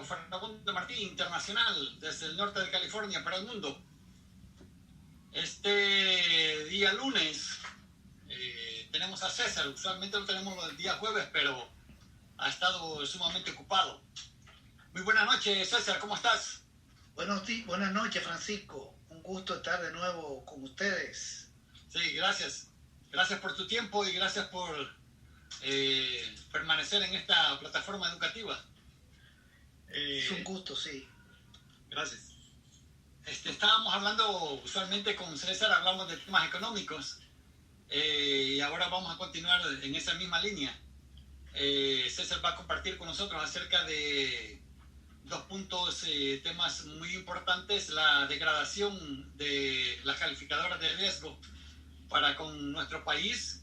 César Farabundo Martí, internacional, desde el norte de California para el mundo. Este día lunes tenemos a César, usualmente lo tenemos el día jueves, pero ha estado sumamente ocupado. Muy buenas noches, César, ¿cómo estás? Buenas noches, Francisco. Un gusto estar de nuevo con ustedes. Sí, gracias. Gracias por tu tiempo y gracias por permanecer en esta plataforma educativa. Es un gusto, sí. Gracias. Estábamos hablando, usualmente con César hablamos de temas económicos y ahora vamos a continuar en esa misma línea. César va a compartir con nosotros acerca de dos puntos, temas muy importantes: la degradación de las calificadoras de riesgo para con nuestro país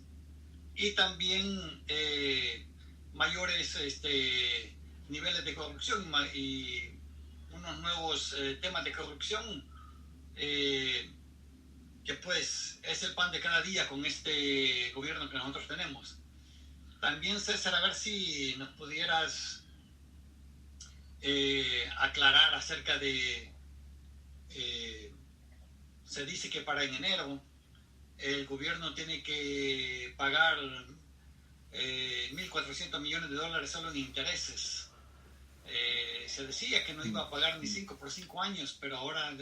y también mayores niveles de corrupción y unos nuevos temas de corrupción que pues es el pan de cada día con este gobierno que nosotros tenemos. También, César, a ver si nos pudieras aclarar acerca de se dice que para en enero el gobierno tiene que pagar 1.400 millones de dólares solo en intereses. Se decía que no iba a pagar ni 5 por 5 años, pero ahora,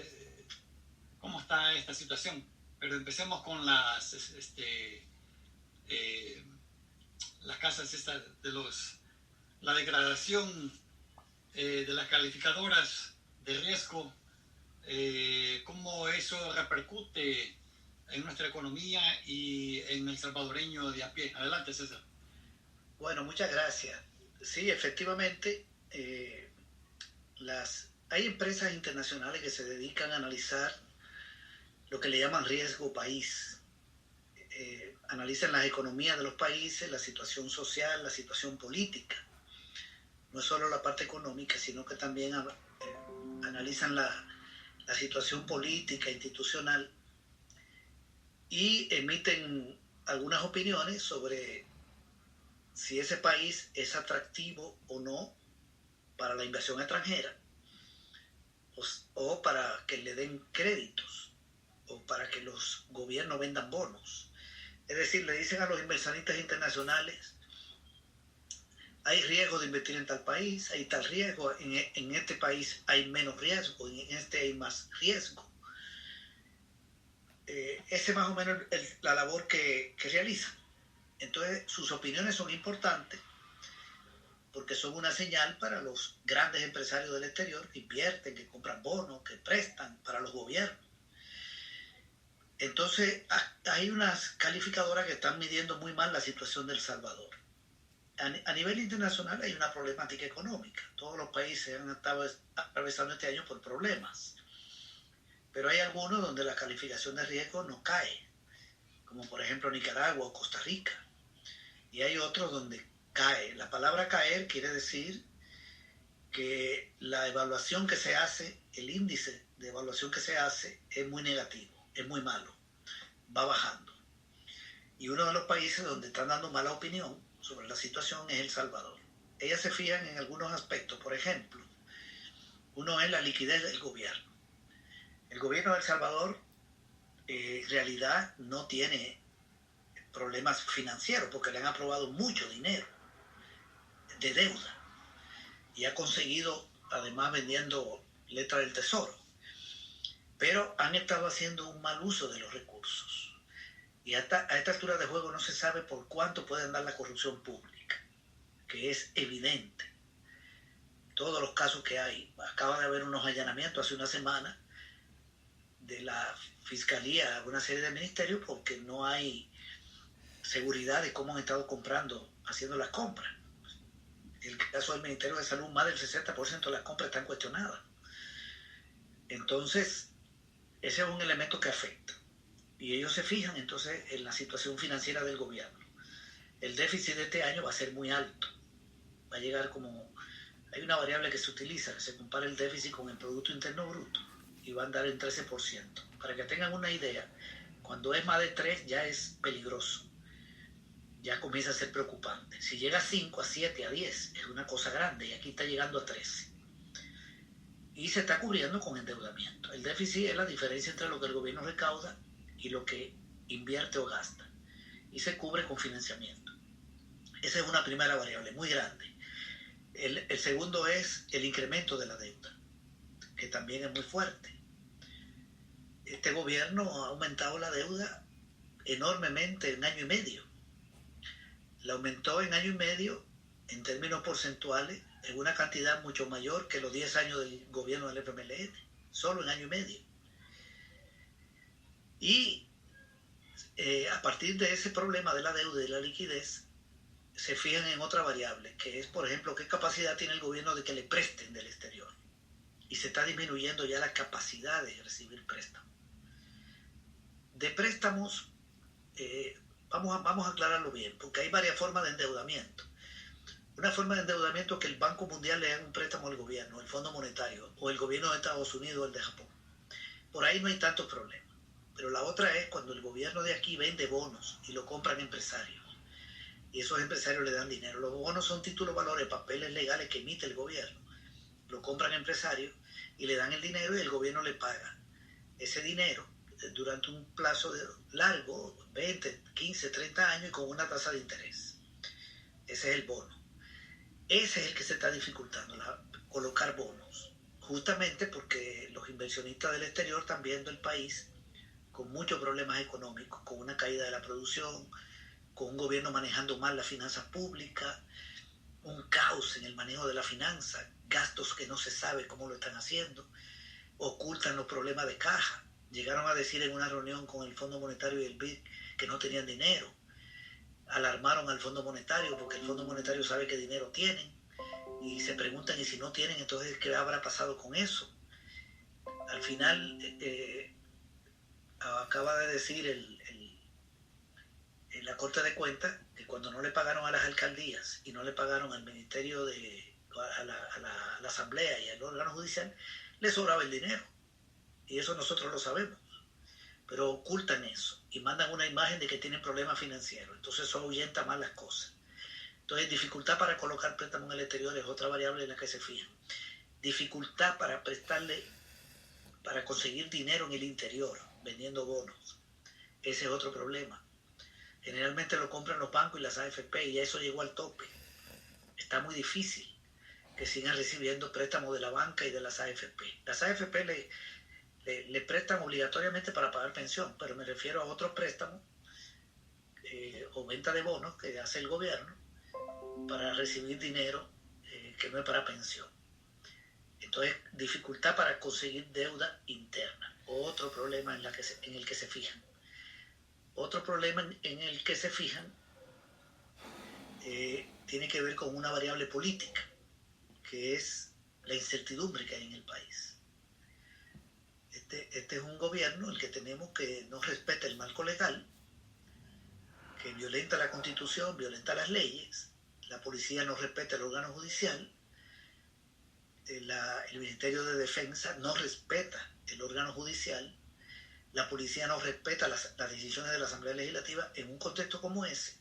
¿cómo está esta situación? Pero empecemos con las casas estas la degradación de las calificadoras de riesgo, cómo eso repercute en nuestra economía y en el salvadoreño de a pie. Adelante, César. Bueno, muchas gracias. Sí, efectivamente, hay empresas internacionales que se dedican a analizar lo que le llaman riesgo país. Analizan las economías de los países, la situación social, la situación política. No solo la parte económica, sino que también analizan la situación política, institucional, y emiten algunas opiniones sobre si ese país es atractivo o no para la inversión extranjera, o para que le den créditos, o para que los gobiernos vendan bonos. Es decir, le dicen a los inversionistas internacionales: hay riesgo de invertir en tal país, hay tal riesgo, en este país hay menos riesgo, en este hay más riesgo. Esa es más o menos la labor que realizan. Entonces, sus opiniones son importantes porque son una señal para los grandes empresarios del exterior que invierten, que compran bonos, que prestan para los gobiernos. Entonces, hay unas calificadoras que están midiendo muy mal la situación de El Salvador. A nivel internacional hay una problemática económica. Todos los países han estado atravesando este año por problemas. Pero hay algunos donde la calificación de riesgo no cae, como por ejemplo Nicaragua o Costa Rica. Y hay otros donde cae. La palabra caer quiere decir que la evaluación que se hace, el índice de evaluación que se hace es muy negativo, es muy malo, va bajando. Y uno de los países donde están dando mala opinión sobre la situación es El Salvador. Ellas se fijan en algunos aspectos. Por ejemplo, uno es la liquidez del gobierno. El gobierno de El Salvador en realidad no tiene problemas financieros porque le han aprobado mucho dinero de deuda y ha conseguido, además, vendiendo letras del tesoro, pero han estado haciendo un mal uso de los recursos y a esta altura de juego no se sabe por cuánto puede andar la corrupción pública, que es evidente. Todos los casos que hay, acaba de haber unos allanamientos hace una semana de la Fiscalía a una serie de ministerios porque no hay seguridad de cómo han estado haciendo las compras. En el caso del Ministerio de Salud, más del 60% de las compras están cuestionadas. Entonces, ese es un elemento que afecta. Y ellos se fijan entonces en la situación financiera del gobierno. El déficit de este año va a ser muy alto. Va a llegar hay una variable que se utiliza, que se compara el déficit con el Producto Interno Bruto, y va a andar en 13%. Para que tengan una idea, cuando es más de 3 ya es peligroso. Ya comienza a ser preocupante. Si llega a 5, a 7, a 10, es una cosa grande, y aquí está llegando a 13. y se está cubriendo con endeudamiento. El déficit es la diferencia entre lo que el gobierno recauda y lo que invierte o gasta, y se cubre con financiamiento. Esa es una primera variable muy grande. El segundo es el incremento de la deuda, que también es muy fuerte. Este gobierno ha aumentado la deuda enormemente en año y medio. La aumentó en año y medio en términos porcentuales en una cantidad mucho mayor que los 10 años del gobierno del FMLN, solo en año y medio. Y a partir de ese problema de la deuda y de la liquidez, se fijan en otra variable, que es, por ejemplo, qué capacidad tiene el gobierno de que le presten del exterior. Y se está disminuyendo ya la capacidad de recibir préstamos. De préstamos, vamos a aclararlo bien, porque hay varias formas de endeudamiento. Una forma de endeudamiento es que el Banco Mundial le haga un préstamo al gobierno, el Fondo Monetario, o el gobierno de Estados Unidos o el de Japón. Por ahí no hay tantos problemas. Pero la otra es cuando el gobierno de aquí vende bonos y lo compran empresarios. Y esos empresarios le dan dinero. Los bonos son títulos valores, papeles legales que emite el gobierno. Lo compran empresarios y le dan el dinero y el gobierno le paga ese dinero durante un plazo largo, 20, 15, 30 años y con una tasa de interés. Ese es el bono. Ese es el que se está dificultando, colocar bonos. Justamente porque los inversionistas del exterior están viendo el país con muchos problemas económicos, con una caída de la producción, con un gobierno manejando mal las finanzas públicas, un caos en el manejo de la finanza, gastos que no se sabe cómo lo están haciendo, ocultan los problemas de caja. Llegaron a decir en una reunión con el Fondo Monetario y el BID que no tenían dinero. Alarmaron al Fondo Monetario porque el Fondo Monetario sabe qué dinero tienen y se preguntan, y si no tienen, entonces ¿qué habrá pasado con eso? Al final acaba de decir la Corte de Cuentas que cuando no le pagaron a las alcaldías y no le pagaron al Ministerio a la Asamblea y al órgano judicial, le sobraba el dinero. Y eso nosotros lo sabemos. Pero ocultan eso y mandan una imagen de que tienen problemas financieros. Entonces eso ahuyenta más las cosas. Entonces dificultad para colocar préstamos en el exterior es otra variable en la que se fijan. Dificultad para conseguir dinero en el interior, vendiendo bonos. Ese es otro problema. Generalmente lo compran los bancos y las AFP y ya eso llegó al tope. Está muy difícil que sigan recibiendo préstamos de la banca y de las AFP. Las AFP le prestan obligatoriamente para pagar pensión, pero me refiero a otros préstamos o venta de bonos que hace el gobierno para recibir dinero que no es para pensión. Entonces, dificultad para conseguir deuda interna. Otro problema en el que se fijan. Otro problema en el que se fijan tiene que ver con una variable política, que es la incertidumbre que hay en el país. Este es un gobierno el que tenemos que no respeta el marco legal, que violenta la Constitución, violenta las leyes, la policía no respeta el órgano judicial, el Ministerio de Defensa no respeta el órgano judicial, la policía no respeta las decisiones de la Asamblea Legislativa. En un contexto como ese,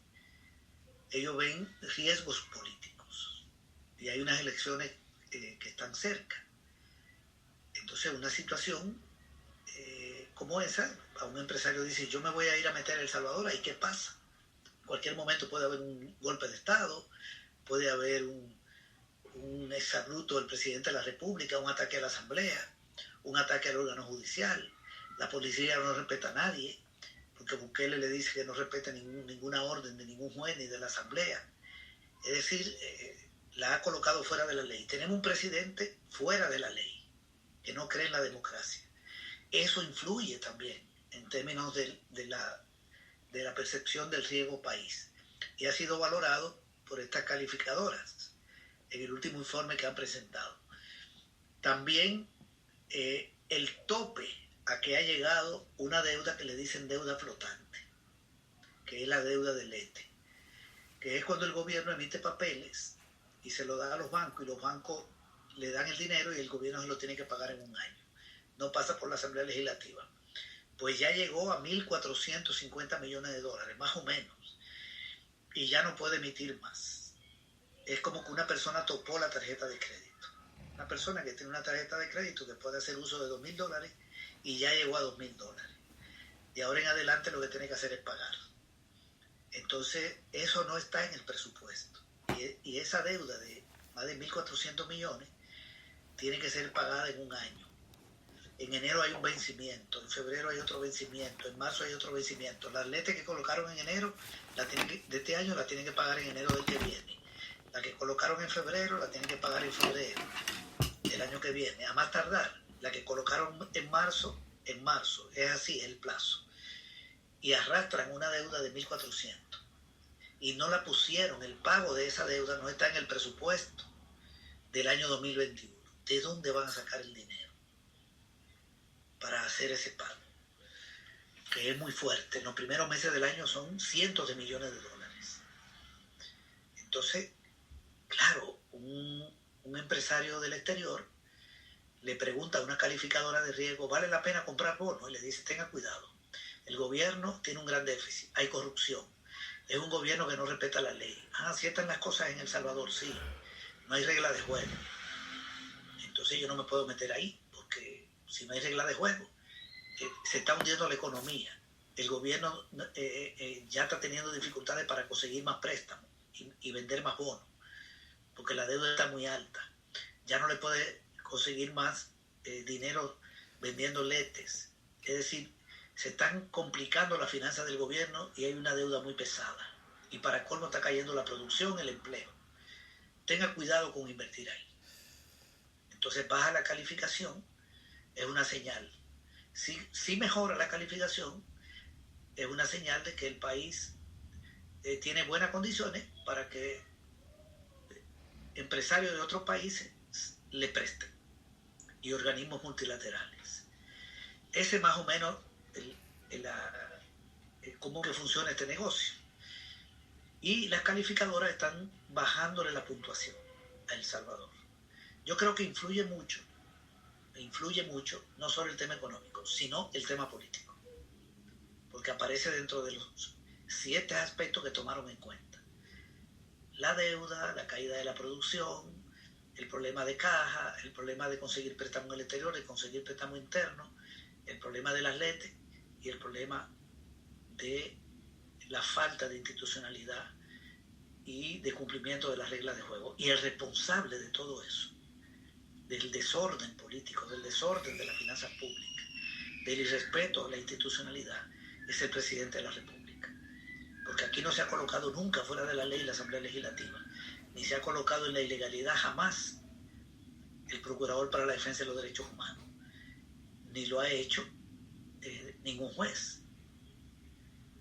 ellos ven riesgos políticos y hay unas elecciones que están cerca. Entonces, una situación como esa, a un empresario dice, yo me voy a ir a meter a El Salvador, ¿ahí qué pasa? En cualquier momento puede haber un golpe de Estado, puede haber un exabrupto del presidente de la República, un ataque a la Asamblea, un ataque al órgano judicial. La policía no respeta a nadie, porque Bukele le dice que no respeta ninguna orden de ningún juez ni de la Asamblea. Es decir, la ha colocado fuera de la ley. Tenemos un presidente fuera de la ley, que no cree en la democracia. Eso influye también en términos de la percepción del riesgo país. Y ha sido valorado por estas calificadoras en el último informe que han presentado. También el tope a que ha llegado una deuda que le dicen deuda flotante, que es la deuda del ETE, que es cuando el gobierno emite papeles y se lo da a los bancos y los bancos le dan el dinero y el gobierno se lo tiene que pagar en un año. No pasa por la Asamblea Legislativa. Pues ya llegó a 1.450 millones de dólares, más o menos, y ya no puede emitir más. Es como que una persona topó la tarjeta de crédito. Una persona que tiene una tarjeta de crédito que puede hacer uso de $2,000 y ya llegó a $2,000. De ahora en adelante lo que tiene que hacer es pagar. Entonces, eso no está en el presupuesto. Y esa deuda de más de 1.400 millones tiene que ser pagada en un año. En enero hay un vencimiento, en febrero hay otro vencimiento, en marzo hay otro vencimiento. Las letras que colocaron en enero de este año la tienen que pagar en enero del que viene. La que colocaron en febrero la tienen que pagar en febrero del año que viene. A más tardar, la que colocaron en marzo. Es así el plazo. Y arrastran una deuda de 1.400. Y no la pusieron, el pago de esa deuda no está en el presupuesto del año 2021. ¿De dónde van a sacar el dinero para hacer ese pago? Que es muy fuerte. En los primeros meses del año son cientos de millones de dólares. Entonces, claro, un empresario del exterior le pregunta a una calificadora de riesgo, ¿vale la pena comprar bonos? Y le dice, tenga cuidado. El gobierno tiene un gran déficit, hay corrupción. Es un gobierno que no respeta la ley. ¿Así están las cosas en El Salvador? Sí. No hay regla de juego. Entonces yo no me puedo meter ahí, porque si no hay regla de juego, se está hundiendo la economía. El gobierno ya está teniendo dificultades para conseguir más préstamos y vender más bonos, porque la deuda está muy alta. Ya no le puede conseguir más dinero vendiendo letes. Es decir, se están complicando las finanzas del gobierno y hay una deuda muy pesada. Y para colmo está cayendo la producción, el empleo. Tenga cuidado con invertir ahí. Entonces baja la calificación, es una señal. Si mejora la calificación, es una señal de que el país tiene buenas condiciones para que empresarios de otros países le presten y organismos multilaterales. Ese más o menos cómo que funciona este negocio. Y las calificadoras están bajándole la puntuación a El Salvador. Yo creo que influye mucho no solo el tema económico, sino el tema político, porque aparece dentro de los 7 aspectos que tomaron en cuenta: la deuda, la caída de la producción, el problema de caja, el problema de conseguir préstamo en el exterior, de conseguir préstamo interno, el problema de las LETE y el problema de la falta de institucionalidad y de cumplimiento de las reglas de juego. Y el responsable de todo eso, del desorden político, del desorden de las finanzas públicas, del irrespeto a la institucionalidad, es el presidente de la República. Porque aquí no se ha colocado nunca fuera de la ley la Asamblea Legislativa, ni se ha colocado en la ilegalidad jamás el Procurador para la Defensa de los Derechos Humanos, ni lo ha hecho ningún juez.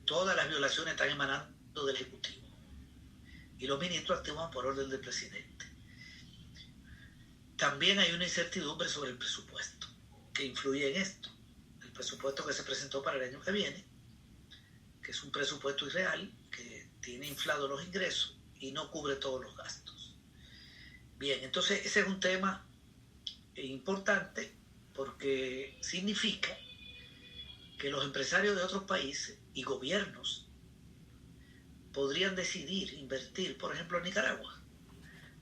Todas las violaciones están emanando del Ejecutivo y los ministros actúan por orden del presidente. También hay una incertidumbre sobre el presupuesto que influye en esto. El presupuesto que se presentó para el año que viene, que es un presupuesto irreal, que tiene inflados los ingresos y no cubre todos los gastos. Bien, entonces ese es un tema importante porque significa que los empresarios de otros países y gobiernos podrían decidir invertir, por ejemplo, en Nicaragua,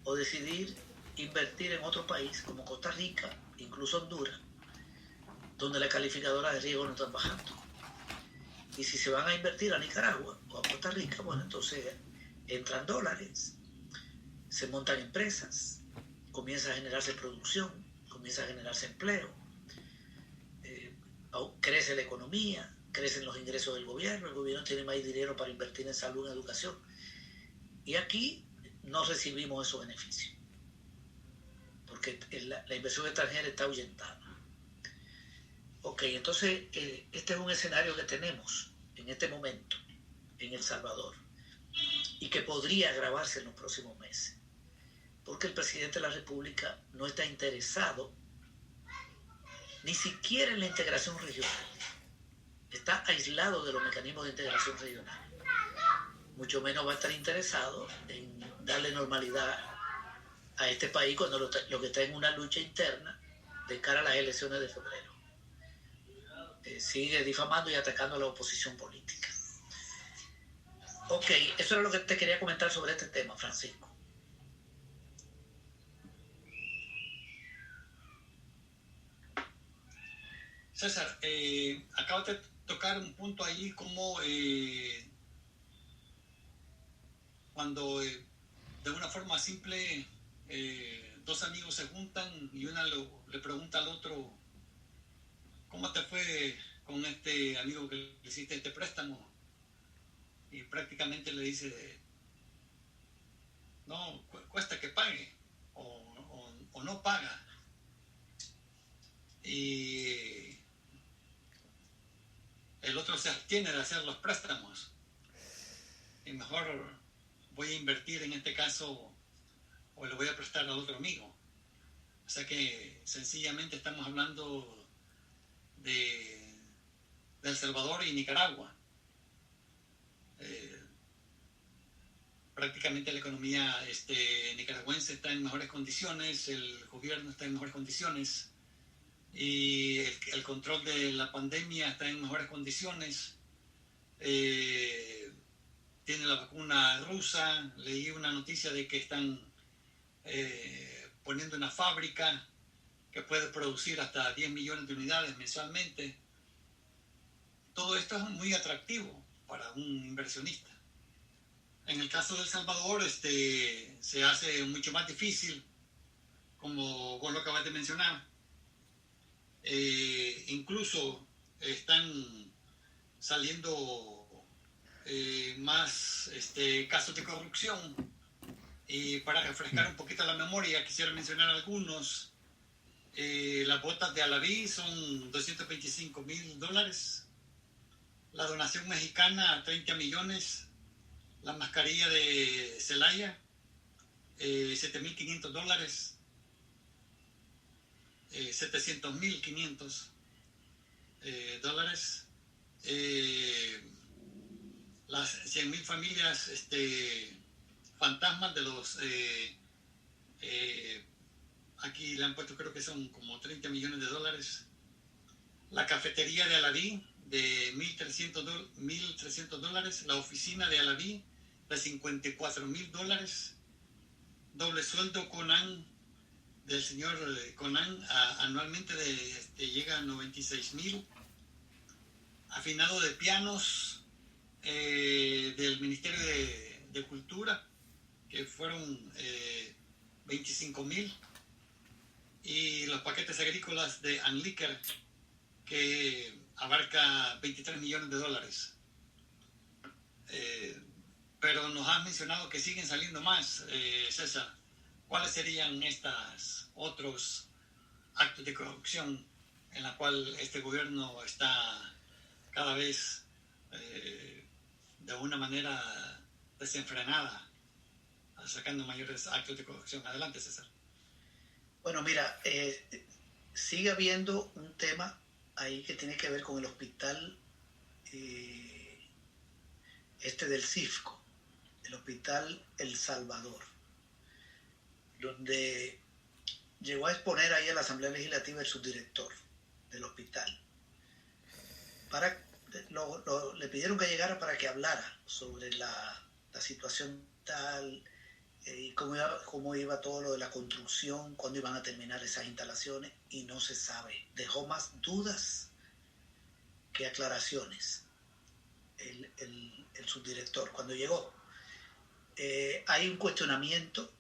o decidir invertir en otro país como Costa Rica, incluso Honduras, donde las calificadoras de riesgo no están bajando. Y si se van a invertir a Nicaragua o a Costa Rica, bueno, entonces entran dólares, se montan empresas, comienza a generarse producción, comienza a generarse empleo, crece la economía, crecen los ingresos del gobierno, el gobierno tiene más dinero para invertir en salud, en educación. Y aquí no recibimos esos beneficios, porque la inversión extranjera está ahuyentada. Ok, entonces este es un escenario que tenemos en este momento en El Salvador y que podría agravarse en los próximos meses, porque el presidente de la República no está interesado ni siquiera en la integración regional. Está aislado de los mecanismos de integración regional. Mucho menos va a estar interesado en darle normalidad a este país cuando lo que está en una lucha interna de cara a las elecciones de febrero. Sigue difamando y atacando a la oposición política. Ok, eso era lo que te quería comentar sobre este tema, Francisco. César, acabas de tocar un punto ahí como cuando de una forma simple dos amigos se juntan y le pregunta al otro, ¿cómo te fue con este amigo que le hiciste este préstamo? Y prácticamente le dice, no, cuesta que pague o no paga. Y el otro se abstiene de hacer los préstamos. Y mejor voy a invertir en este caso o le voy a prestar al otro amigo. O sea que sencillamente estamos hablando de El Salvador y Nicaragua. Prácticamente la economía nicaragüense está en mejores condiciones, el gobierno está en mejores condiciones y el control de la pandemia está en mejores condiciones. Tiene la vacuna rusa, leí una noticia de que están poniendo una fábrica que puede producir hasta 10 millones de unidades mensualmente. Todo esto es muy atractivo para un inversionista. En el caso de El Salvador, se hace mucho más difícil, como vos lo acabas de mencionar. Incluso están saliendo más casos de corrupción. Y para refrescar un poquito la memoria, quisiera mencionar algunos. Las botas de Alaví son $225,000. La donación mexicana, 30 millones. La mascarilla de Celaya, $7,500. 700,500 dólares. Las 100,000 familias fantasmas de los aquí le han puesto, creo que son como 30 millones de dólares. La cafetería de Alaví de $1,300. La oficina de Alaví de $54,000. Doble sueldo Conan del señor Conan anualmente llega a 96,000. Afinado de pianos del Ministerio de Cultura, que fueron 25,000. Y los paquetes agrícolas de Anliker, que abarca $23 millones. Pero nos has mencionado que siguen saliendo más, César. ¿Cuáles serían estos otros actos de corrupción en la cual este gobierno está cada vez de una manera desenfrenada, sacando mayores actos de corrupción? Adelante, César. Bueno, mira, sigue habiendo un tema ahí que tiene que ver con el hospital del CIFCO, el Hospital El Salvador, donde llegó a exponer ahí a la Asamblea Legislativa el subdirector del hospital. Le pidieron que llegara para que hablara sobre la situación tal y cómo iba todo lo de la construcción, cuándo iban a terminar esas instalaciones, y no se sabe. Dejó más dudas que aclaraciones el subdirector cuando llegó. Hay un cuestionamiento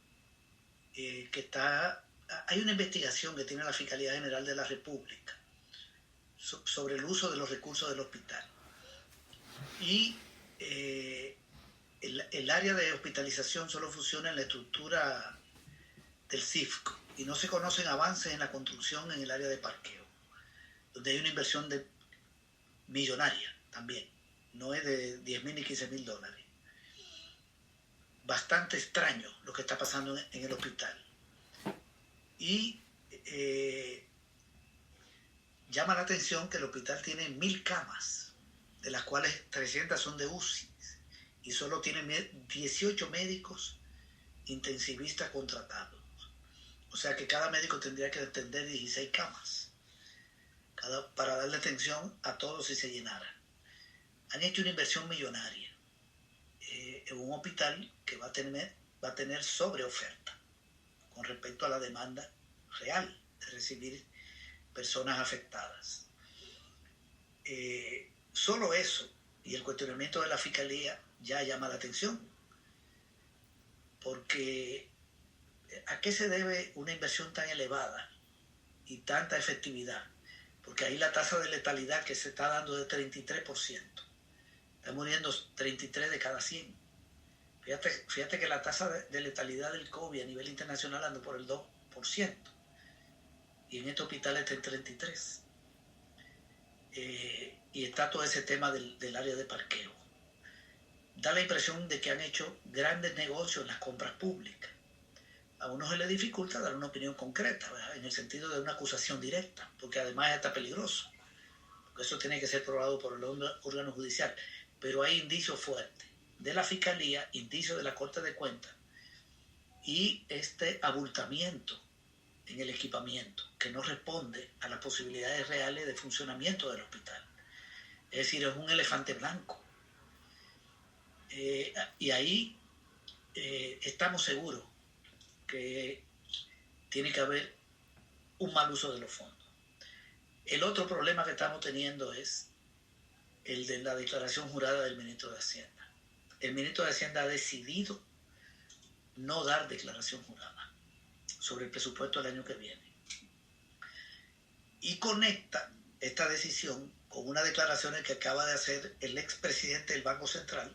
hay una investigación que tiene la Fiscalía General de la República sobre el uso de los recursos del hospital. Y el área de hospitalización solo funciona en la estructura del CIFCO y no se conocen avances en la construcción en el área de parqueo, donde hay una inversión millonaria también, no es de 10,000 ni 15,000 dólares. Bastante extraño lo que está pasando en el hospital. Y llama la atención que el hospital tiene 1,000 camas, de las cuales 300 son de UCI, y solo tiene 18 médicos intensivistas contratados. O sea que cada médico tendría que atender 16 camas para darle atención a todos si se llenara. Han hecho una inversión millonaria en un hospital que va a tener sobreoferta con respecto a la demanda real de recibir personas afectadas. Solo eso y el cuestionamiento de la fiscalía ya llama la atención, porque ¿a qué se debe una inversión tan elevada y tanta efectividad? Porque ahí la tasa de letalidad que se está dando es de 33%. Está muriendo 33 de cada 100. Fíjate que la tasa de letalidad del COVID a nivel internacional anda por el 2%. Y en este hospital está en 33%. Y está todo ese tema del área de parqueo. Da la impresión de que han hecho grandes negocios en las compras públicas. A uno se le dificulta dar una opinión concreta, ¿verdad? En el sentido de una acusación directa, porque además está peligroso. Porque eso tiene que ser probado por el órgano judicial. Pero hay indicios fuertes de la Fiscalía, indicios de la Corte de Cuentas y este abultamiento en el equipamiento que no responde a las posibilidades reales de funcionamiento del hospital. Es decir, es un elefante blanco. Y ahí estamos seguros que tiene que haber un mal uso de los fondos. El otro problema que estamos teniendo es el de la declaración jurada del ministro de Hacienda. El ministro de Hacienda ha decidido no dar declaración jurada sobre el presupuesto del año que viene. Y conecta esta decisión con unas declaraciones que acaba de hacer el expresidente del Banco Central,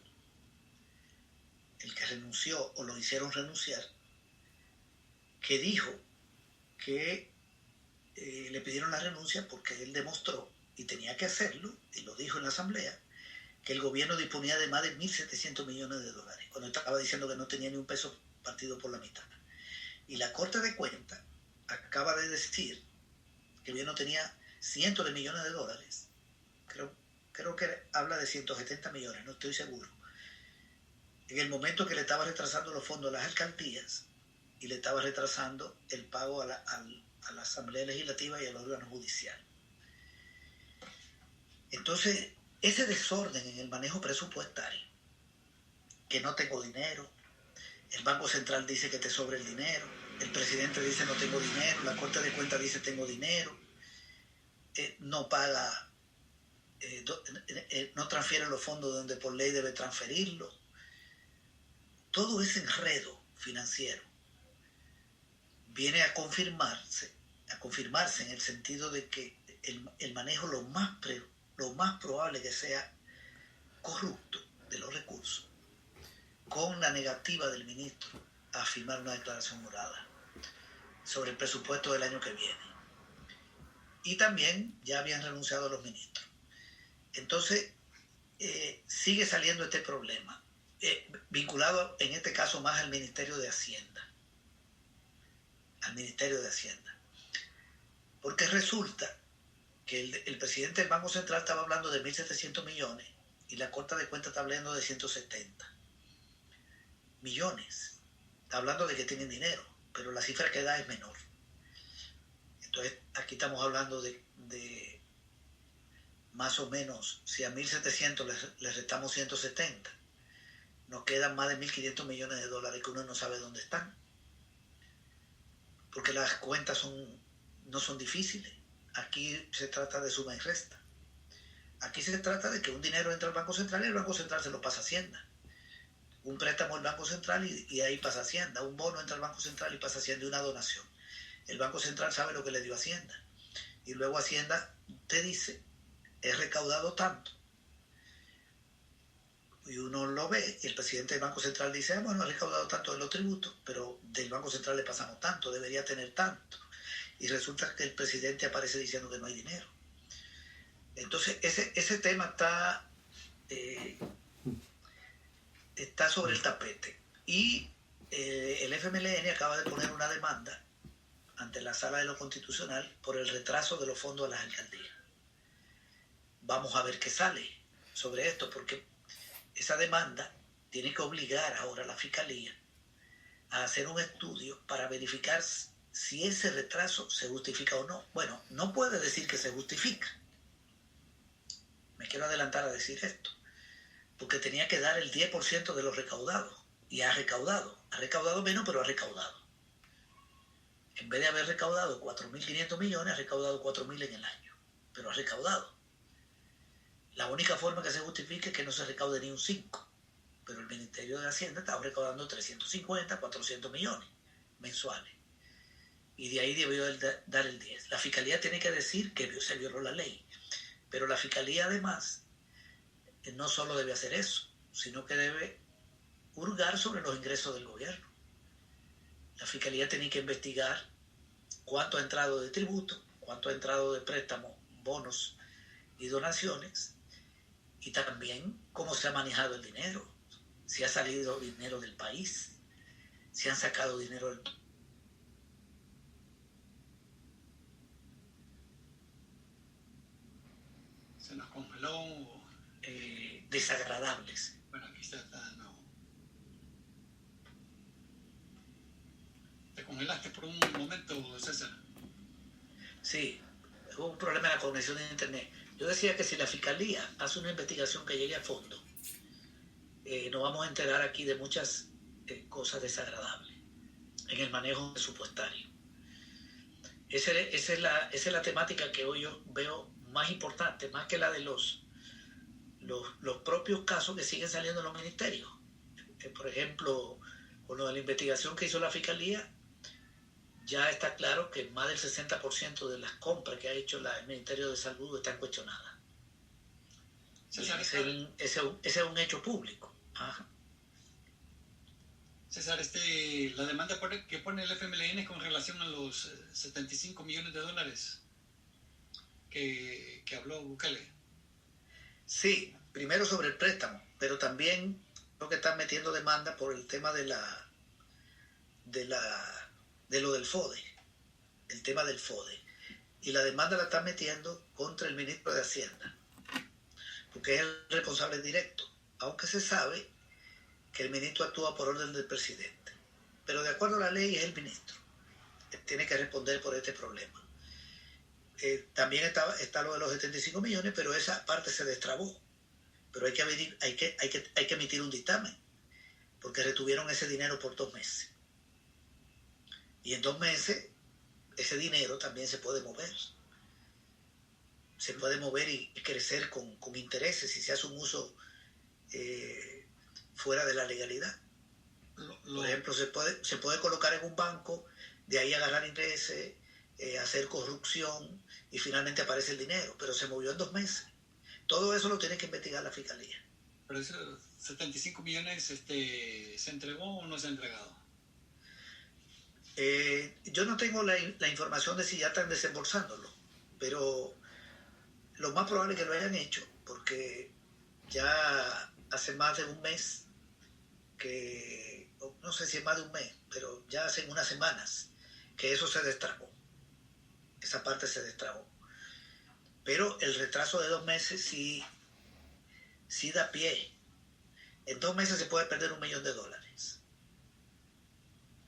el que renunció o lo hicieron renunciar, que dijo que le pidieron la renuncia porque él demostró, y tenía que hacerlo, y lo dijo en la Asamblea, que el gobierno disponía de más de 1.700 millones de dólares, cuando estaba diciendo que no tenía ni un peso partido por la mitad. Y la Corte de Cuentas acaba de decir que el gobierno tenía cientos de millones de dólares, creo que habla de 170 millones, no estoy seguro, en el momento que le estaba retrasando los fondos a las alcaldías y le estaba retrasando el pago a la Asamblea Legislativa y al órgano judicial. Entonces, ese desorden en el manejo presupuestario, que no tengo dinero, el Banco Central dice que te sobra el dinero, el presidente dice no tengo dinero, la Corte de Cuentas dice tengo dinero, no paga, no transfiere los fondos donde por ley debe transferirlos. Todo ese enredo financiero viene a confirmarse en el sentido de que el manejo lo más probable que sea corrupto de los recursos, con la negativa del ministro a firmar una declaración jurada sobre el presupuesto del año que viene. Y también ya habían renunciado los ministros. Entonces, sigue saliendo este problema, vinculado en este caso más al Ministerio de Hacienda. Porque resulta que el presidente del Banco Central estaba hablando de 1.700 millones y la Corte de Cuentas está hablando de 170 millones. Está hablando de que tienen dinero, pero la cifra que da es menor. Entonces, aquí estamos hablando de más o menos, si a 1.700 les restamos 170, nos quedan más de 1.500 millones de dólares que uno no sabe dónde están. Porque las cuentas no son difíciles. Aquí se trata de suma y resta. Aquí se trata de que un dinero entra al Banco Central y el Banco Central se lo pasa a Hacienda. Un préstamo al Banco Central y ahí pasa Hacienda. Un bono entra al Banco Central y pasa Hacienda, y una donación. El Banco Central sabe lo que le dio Hacienda. Y luego Hacienda te dice, he recaudado tanto. Y uno lo ve y el presidente del Banco Central dice, bueno, ha recaudado tanto de los tributos, pero del Banco Central le pasamos tanto, debería tener tanto. Y resulta que el presidente aparece diciendo que no hay dinero. Entonces, ese tema está sobre el tapete. Y el FMLN acaba de poner una demanda ante la Sala de lo Constitucional por el retraso de los fondos a las alcaldías. Vamos a ver qué sale sobre esto, porque esa demanda tiene que obligar ahora a la Fiscalía a hacer un estudio para verificar si ese retraso se justifica o no. Bueno, no puede decir que se justifica. Me quiero adelantar a decir esto, porque tenía que dar el 10% de los recaudados, y ha recaudado menos, pero ha recaudado. En vez de haber recaudado 4.500 millones, ha recaudado 4.000 en el año, pero ha recaudado. La única forma que se justifique es que no se recaude ni un 5, pero el Ministerio de Hacienda está recaudando 350, 400 millones mensuales. Y de ahí debió dar el 10. La Fiscalía tiene que decir que se violó la ley, pero la Fiscalía además no solo debe hacer eso, sino que debe hurgar sobre los ingresos del gobierno. La Fiscalía tiene que investigar cuánto ha entrado de tributo, cuánto ha entrado de préstamos, bonos y donaciones, y también cómo se ha manejado el dinero, si ha salido dinero del país, si han sacado dinero del... Se nos congeló. desagradables. Bueno, aquí está, no. Te congelaste por un momento, César. Sí, hubo un problema en la conexión de internet. Yo decía que si la Fiscalía hace una investigación que llegue a fondo, nos vamos a enterar aquí de muchas cosas desagradables en el manejo presupuestario. Esa es la temática que hoy yo veo más importante, más que la de los propios casos que siguen saliendo en los ministerios. Por ejemplo, con lo de la investigación que hizo la Fiscalía, ya está claro que más del 60% de las compras que ha hecho el Ministerio de Salud están cuestionadas. César, ese es un hecho público. Ajá. César, la demanda que pone el FMLN con relación a los 75 millones de dólares que habló Bukele. Sí, primero sobre el préstamo, pero también creo que están metiendo demanda por el tema de lo del FODE, el tema del FODE. Y la demanda la están metiendo contra el ministro de Hacienda, porque es el responsable directo, aunque se sabe que el ministro actúa por orden del presidente. Pero de acuerdo a la ley es el ministro. Tiene que responder por este problema. También está lo de los 75 millones, pero esa parte se destrabó. Pero hay que emitir un dictamen, porque retuvieron ese dinero por 2 meses. Y en 2 meses ese dinero también se puede mover. Se puede mover y crecer con intereses si se hace un uso fuera de la legalidad. Por ejemplo, se puede colocar en un banco, de ahí agarrar intereses, hacer corrupción y finalmente aparece el dinero, pero se movió en 2 meses. Todo eso lo tiene que investigar la Fiscalía. Pero esos 75 millones ¿se entregó o no se ha entregado? Yo no tengo la información de si ya están desembolsándolo, pero lo más probable es que lo hayan hecho, porque ya hace más de un mes no sé si es más de un mes, pero ya hace unas semanas que eso se destrabó. Esa parte se destrabó. Pero el retraso de 2 meses sí da pie. En 2 meses se puede perder $1 millón.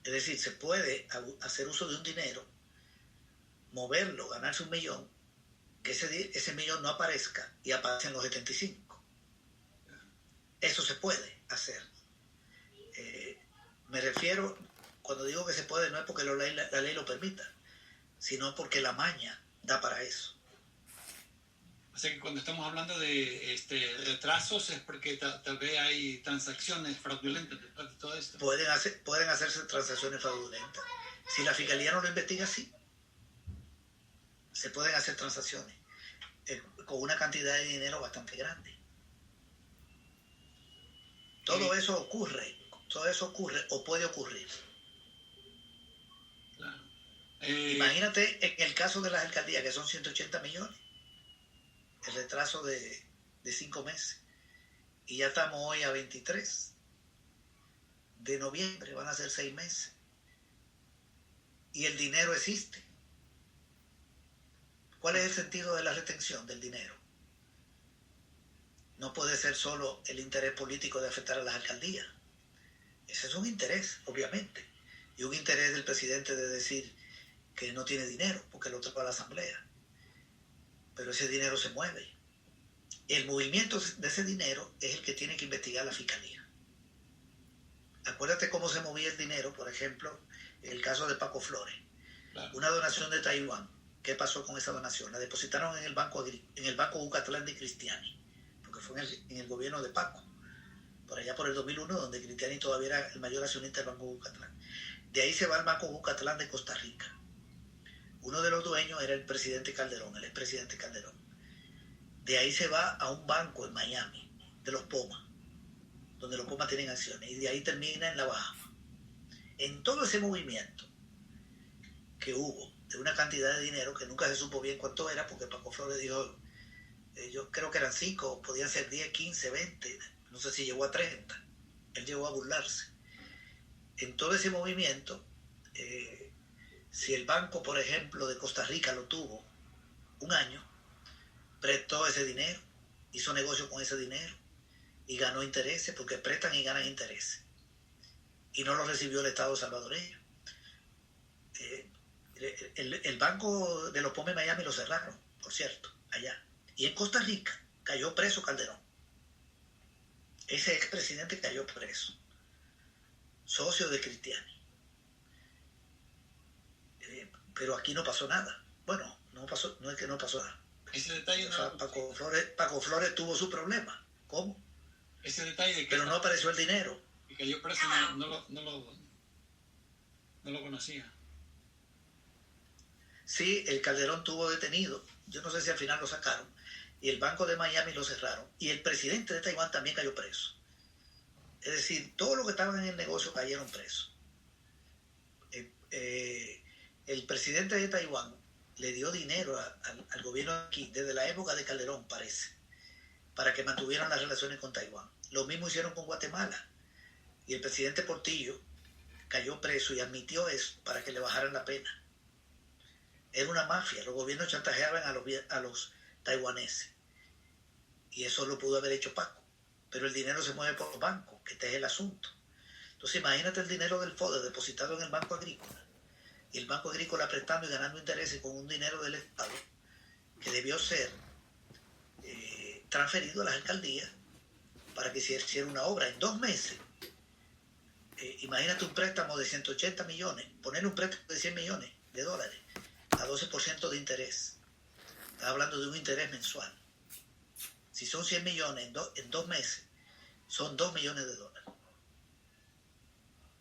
Es decir, se puede hacer uso de un dinero, moverlo, ganarse $1 millón, que ese millón no aparezca y aparecen los 75. Eso se puede hacer. Me refiero, cuando digo que se puede, no es porque la ley lo permita, sino porque la maña da para eso. O sea que cuando estamos hablando de retrasos es porque tal vez hay transacciones fraudulentas detrás de todo esto. Pueden hacerse transacciones fraudulentas. Si la Fiscalía no lo investiga así, se pueden hacer transacciones con una cantidad de dinero bastante grande. Todo eso ocurre o puede ocurrir. Claro. Imagínate en el caso de las alcaldías, que son 180 millones, el retraso de 5 meses. Y ya estamos hoy a 23 de noviembre, van a ser 6 meses. Y el dinero existe. ¿Cuál es el sentido de la retención del dinero? No puede ser solo el interés político de afectar a las alcaldías. Ese es un interés, obviamente. Y un interés del presidente de decir que no tiene dinero porque lo trajo a la asamblea. Pero ese dinero se mueve. El movimiento de ese dinero es el que tiene que investigar la Fiscalía. Acuérdate cómo se movía el dinero, por ejemplo, en el caso de Paco Flores. Claro. Una donación de Taiwán. ¿Qué pasó con esa donación? La depositaron en el banco Bucatlán de Cristiani. que fue en el gobierno de Paco, por allá por el 2001, donde Cristiani todavía era el mayor accionista del Banco Bucatlán. De ahí se va al Banco Bucatlán de Costa Rica. Uno de los dueños era el presidente Calderón, el expresidente Calderón. De ahí se va a un banco en Miami, de los Poma, donde los Poma tienen acciones, y de ahí termina en la Bahama. En todo ese movimiento que hubo de una cantidad de dinero que nunca se supo bien cuánto era, porque Paco Flores dijo, yo creo que eran 5, podían ser 10, 15, 20, no sé si llegó a 30. Él llegó a burlarse. En todo ese movimiento, si el banco, por ejemplo, de Costa Rica lo tuvo un año, prestó ese dinero, hizo negocio con ese dinero y ganó intereses, porque prestan y ganan intereses. Y no lo recibió el Estado salvadoreño. El banco de los Poma en Miami lo cerraron, por cierto, allá. Y en Costa Rica cayó preso Calderón. Ese expresidente cayó preso, socio de Cristiani. Pero aquí no pasó nada. Bueno, no es que no pasó nada. Ese detalle no... Paco Flores tuvo su problema. ¿Cómo? Ese detalle de que... Pero no apareció el dinero. Y cayó preso, no lo conocía. Sí, el Calderón tuvo detenido. Yo no sé si al final lo sacaron. Y el Banco de Miami lo cerraron. Y el presidente de Taiwán también cayó preso. Es decir, todos los que estaban en el negocio cayeron presos. El presidente de Taiwán le dio dinero al gobierno aquí, desde la época de Calderón, parece, para que mantuvieran las relaciones con Taiwán. Lo mismo hicieron con Guatemala. Y el presidente Portillo cayó preso y admitió eso para que le bajaran la pena. Era una mafia. Los gobiernos chantajeaban a los taiwaneses. Y eso lo pudo haber hecho Paco. Pero el dinero se mueve por los bancos, que este es el asunto. Entonces imagínate el dinero del FODE depositado en el Banco Agrícola. Y el Banco Agrícola prestando y ganando intereses con un dinero del Estado que debió ser transferido a las alcaldías para que se hiciera una obra en 2 meses. Imagínate un préstamo de 180 millones, poner un préstamo de 100 millones de dólares a 12% de interés. Estás hablando de un interés mensual. Si son 100 millones en 2 meses, son 2 millones de dólares.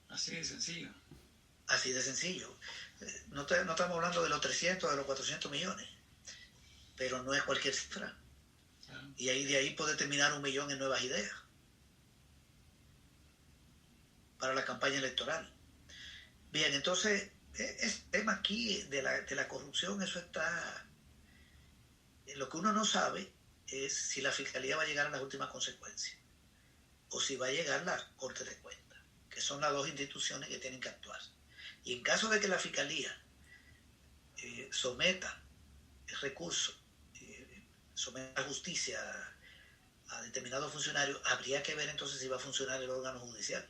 Así de sencillo. Así de sencillo. No estamos hablando de los 300, de los 400 millones, pero no es cualquier cifra. Y de ahí puede terminar 1 millón en nuevas ideas para la campaña electoral. Bien, entonces, el tema aquí de la corrupción, eso está... Lo que uno no sabe es si la Fiscalía va a llegar a las últimas consecuencias o si va a llegar la Corte de Cuentas, que son las 2 instituciones que tienen que actuar. Y en caso de que la Fiscalía someta el recurso, someta a justicia a determinados funcionarios, habría que ver entonces si va a funcionar el órgano judicial.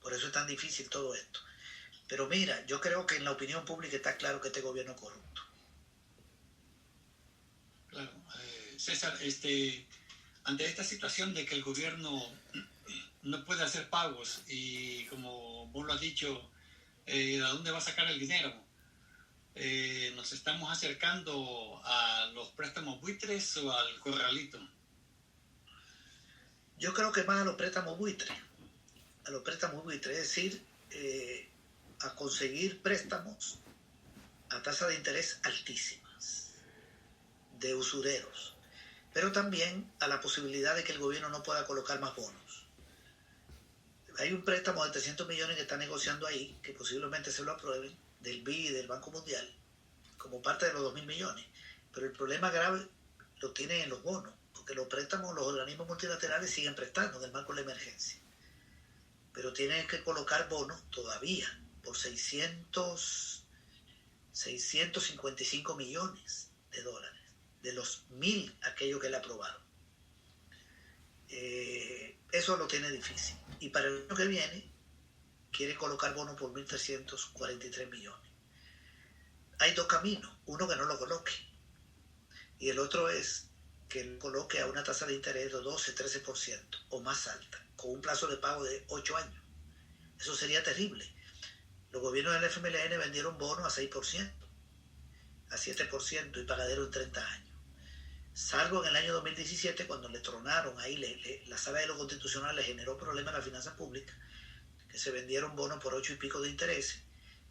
Por eso es tan difícil todo esto. Pero mira, yo creo que en la opinión pública está claro que este gobierno es corrupto. Claro. César, ante esta situación de que el gobierno no puede hacer pagos y, como vos lo has dicho, ¿de dónde va a sacar el dinero? ¿Nos estamos acercando a los préstamos buitres o al corralito? Yo creo que más a los préstamos buitres. A los préstamos buitres, es decir, a conseguir préstamos a tasas de interés altísimas, de usureros, pero también a la posibilidad de que el gobierno no pueda colocar más bonos. Hay un préstamo de 300 millones que está negociando ahí, que posiblemente se lo aprueben, del BID y del Banco Mundial, como parte de los 2.000 millones. Pero el problema grave lo tienen en los bonos, porque los préstamos, los organismos multilaterales siguen prestando en el marco de la emergencia. Pero tienen que colocar bonos todavía por 655 millones de dólares, de los 1.000 aquellos que le aprobaron. Eso lo tiene difícil. Y para el año que viene, quiere colocar bonos por 1.343 millones. Hay 2 caminos. Uno, que no lo coloque. Y el otro es que lo coloque a una tasa de interés de 12-13% o más alta, con un plazo de pago de 8 años. Eso sería terrible. Los gobiernos del FMLN vendieron bonos a 6%, a 7% y pagadero en 30 años. salvo en el año 2017 cuando le tronaron ahí, la sala de lo constitucional le generó problemas a la finanza pública, que se vendieron bonos por 8 y pico de intereses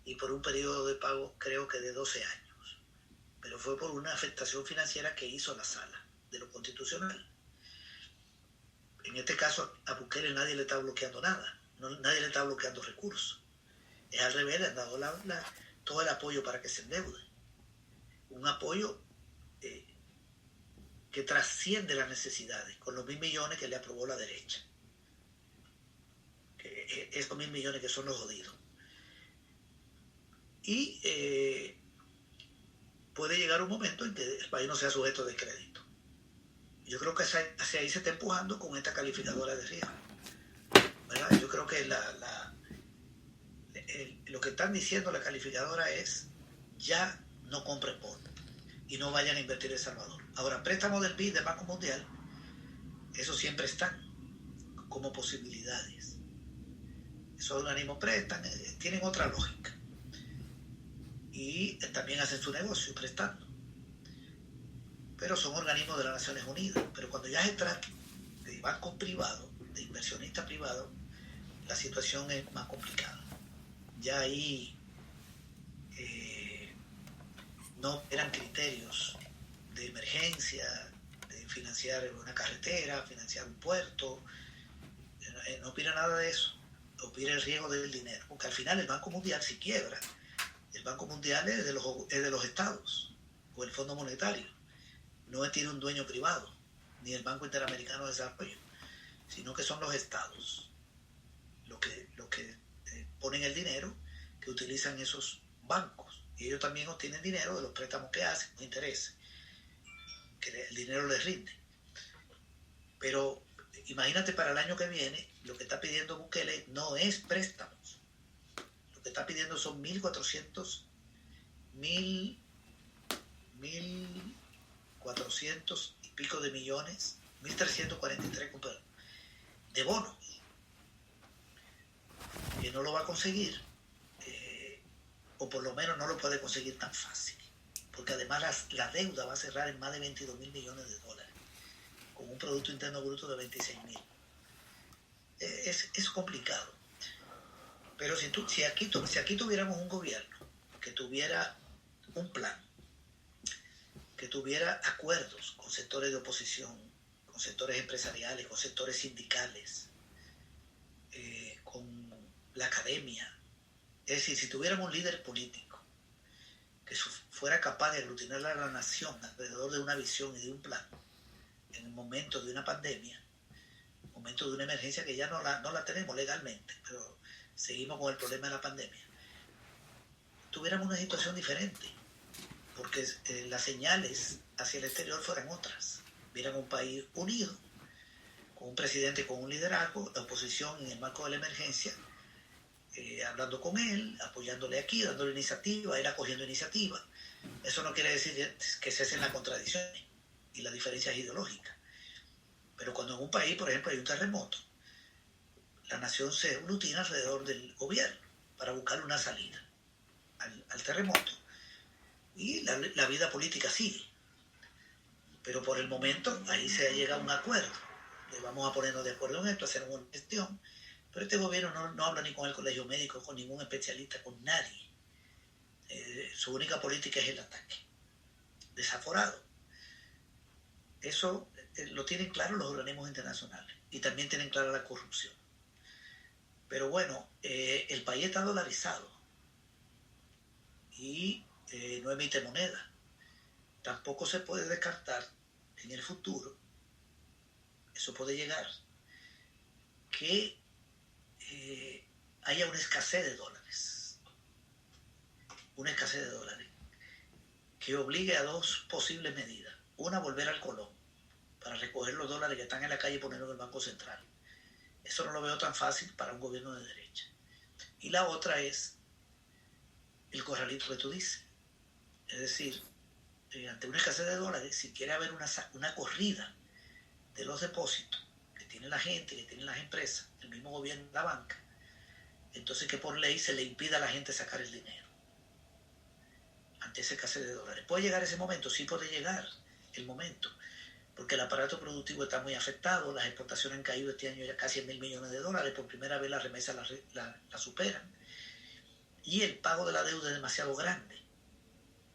y por un periodo de pago creo que de 12 años. Pero fue por una afectación financiera que hizo la sala de lo constitucional. En este caso a Bukele nadie le está bloqueando nada, nadie le está bloqueando recursos. Es al revés, le han dado todo el apoyo para que se endeude. Un apoyo que trasciende las necesidades, con los 1.000 millones que le aprobó la derecha. Estos 1.000 millones que son los jodidos. Y puede llegar un momento en que el país no sea sujeto de crédito. Yo creo que hacia ahí se está empujando con esta calificadora de riesgo, ¿verdad? Yo creo que lo que están diciendo la calificadora es: ya no compren bonos y no vayan a invertir en El Salvador. Ahora, préstamos del BID, del Banco Mundial, eso siempre están como posibilidades. Esos organismos prestan, tienen otra lógica. Y también hacen su negocio prestando. Pero son organismos de las Naciones Unidas. Pero cuando ya se trata de bancos privados, de inversionistas privados, la situación es más complicada. Ya ahí no eran criterios de emergencia, de financiar una carretera, financiar un puerto, no opera nada de eso, opera el riesgo del dinero, porque al final el Banco Mundial si quiebra, el Banco Mundial es de los estados, o el Fondo Monetario, no tiene un dueño privado, ni el Banco Interamericano de Desarrollo, sino que son los estados los que ponen el dinero que utilizan esos bancos. Y ellos también obtienen dinero de los préstamos que hacen, los intereses, que el dinero les rinde. Pero imagínate para el año que viene, lo que está pidiendo Bukele no es préstamos. Lo que está pidiendo son 1.400 y pico de millones, 1.343 de bonos, que no lo va a conseguir, o por lo menos no lo puede conseguir tan fácil, porque además la deuda va a cerrar en más de 22.000 millones de dólares, con un Producto Interno Bruto de 26.000. Es complicado. Pero si aquí tuviéramos un gobierno que tuviera un plan, que tuviera acuerdos con sectores de oposición, con sectores empresariales, con sectores sindicales, con la academia, es decir, si tuviéramos un líder político que fuera capaz de aglutinar a la nación alrededor de una visión y de un plan en el momento de una pandemia, en el momento de una emergencia que ya no la tenemos legalmente, pero seguimos con el problema de la pandemia, tuviéramos una situación diferente, porque las señales hacia el exterior fueran otras. Vieran un país unido, con un presidente con un liderazgo, la oposición en el marco de la emergencia, hablando con él, apoyándole aquí, dándole iniciativa, él acogiendo iniciativa. Eso no quiere decir que cesen las contradicciones y las diferencias ideológicas. Pero cuando en un país, por ejemplo, hay un terremoto, la nación se aglutina alrededor del gobierno para buscar una salida al terremoto. Y la vida política sigue. Pero por el momento ahí se ha llegado a un acuerdo. Vamos a ponernos de acuerdo en esto, hacer una gestión. Pero este gobierno no habla ni con el colegio médico, con ningún especialista, con nadie. Su única política es el ataque. Desaforado. Eso lo tienen claro los organismos internacionales. Y también tienen clara la corrupción. Pero bueno, el país está dolarizado. Y no emite moneda. Tampoco se puede descartar en el futuro, eso puede llegar, que haya una escasez de dólares. Una escasez de dólares que obligue a dos posibles medidas. Una, volver al colón para recoger los dólares que están en la calle y ponerlos en el Banco Central. Eso no lo veo tan fácil para un gobierno de derecha. Y la otra es el corralito que tú dices. Es decir, ante una escasez de dólares, si quiere haber una corrida de los depósitos que tiene la gente, que tienen las empresas, el mismo gobierno, la banca, entonces que por ley se le impida a la gente sacar el dinero ante esa escasez de dólares. ¿Puede llegar ese momento? Sí puede llegar. el momento, porque el aparato productivo está muy afectado, las exportaciones han caído este año ya casi en $1.000 millones, por primera vez las remesas la superan, y el pago de la deuda es demasiado grande.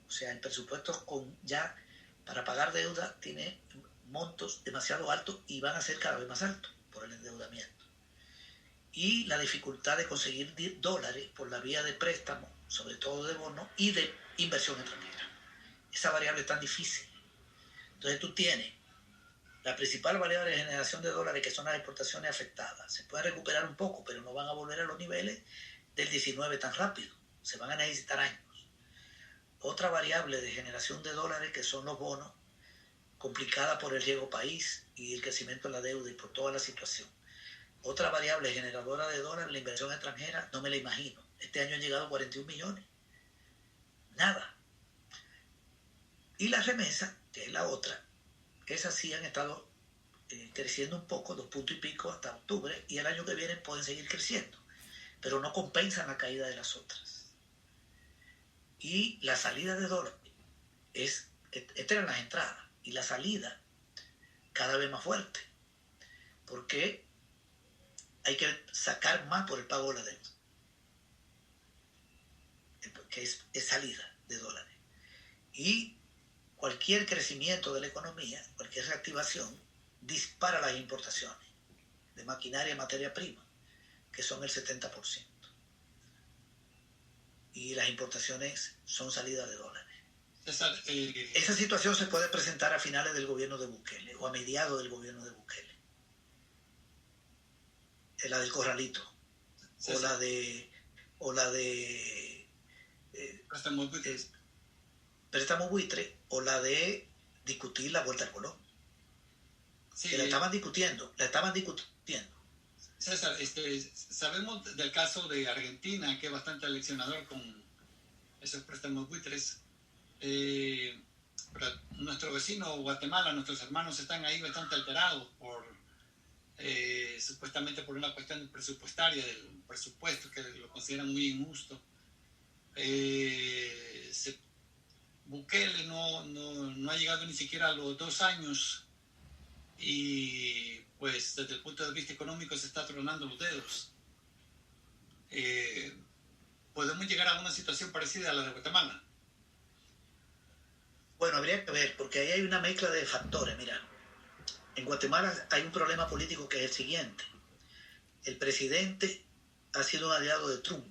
O sea, el presupuesto ya para pagar deuda tiene montos demasiado altos y van a ser cada vez más altos por el endeudamiento. Y la dificultad de conseguir dólares por la vía de préstamo, sobre todo de bonos y de inversión extranjera. Esa variable es tan difícil. Entonces tú tienes la principal variable de generación de dólares, que son las exportaciones afectadas. Se pueden recuperar un poco, pero no van a volver a los niveles del 19 tan rápido. Se van a necesitar años. Otra variable de generación de dólares, que son los bonos, complicada por el riesgo país y el crecimiento de la deuda y por toda la situación. Otra variable generadora de dólares, la inversión extranjera, no me la imagino. Este año han llegado 41 millones. Nada. Y la remesa, que es la otra, esas sí han estado creciendo un poco, 2 puntos y pico hasta octubre, y el año que viene pueden seguir creciendo, pero no compensan la caída de las otras. Y la salida de dólares estas eran las entradas, y la salida cada vez más fuerte, porque hay que sacar más por el pago de la deuda, que es salida de dólares. Y cualquier crecimiento de la economía, cualquier reactivación, dispara las importaciones de maquinaria y materia prima, que son el 70%. Y las importaciones son salida de dólares. César, esa situación se puede presentar a finales del gobierno de Bukele o a mediados del gobierno de Bukele. La del corralito. César. O la de préstamo buitre, o la de discutir la vuelta al colón. Sí. Que la estaban discutiendo. César, sabemos del caso de Argentina, que es bastante aleccionador con esos préstamos buitres. Pero nuestro vecino Guatemala, nuestros hermanos están ahí bastante alterados supuestamente por una cuestión presupuestaria, del presupuesto, que lo consideran muy injusto. Bukele no ha llegado ni siquiera a los 2 años y pues desde el punto de vista económico se está tronando los dedos. ¿Podemos llegar a una situación parecida a la de Guatemala? Bueno, habría que ver, porque ahí hay una mezcla de factores. Mira, en Guatemala hay un problema político que es el siguiente. El presidente ha sido un aliado de Trump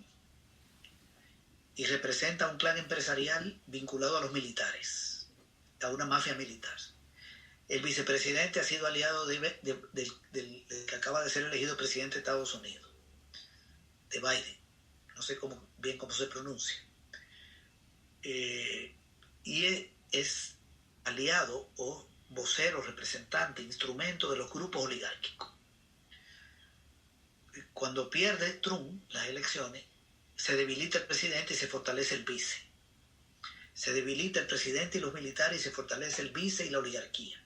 y representa a un clan empresarial vinculado a los militares, a una mafia militar. El vicepresidente ha sido aliado del que acaba de ser elegido presidente de Estados Unidos, de Biden. No sé bien cómo se pronuncia. Y es aliado o vocero, representante, instrumento de los grupos oligárquicos. Cuando pierde Trump las elecciones, se debilita el presidente y se fortalece el vice. Se debilita el presidente y los militares y se fortalece el vice y la oligarquía.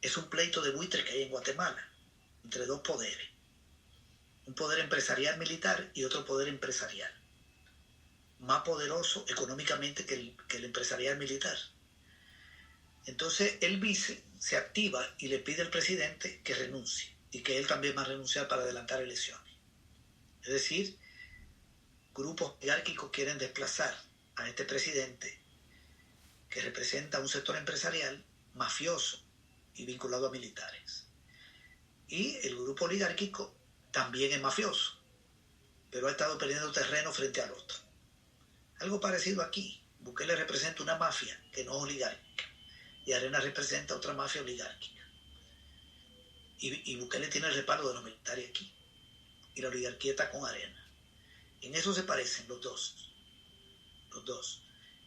Es un pleito de buitre que hay en Guatemala, entre dos poderes. Un poder empresarial militar y otro poder empresarial, más poderoso económicamente que el empresarial militar. Entonces el vice se activa y le pide al presidente que renuncie y que él también va a renunciar para adelantar elecciones. Es decir, grupos oligárquicos quieren desplazar a este presidente que representa a un sector empresarial mafioso y vinculado a militares. Y el grupo oligárquico también es mafioso, pero ha estado perdiendo terreno frente al otro. Algo parecido aquí. Bukele representa una mafia que no es oligárquica y Arena representa otra mafia oligárquica. Y Bukele tiene el respaldo de los militares aquí y la oligarquía está con Arena. En eso se parecen los dos,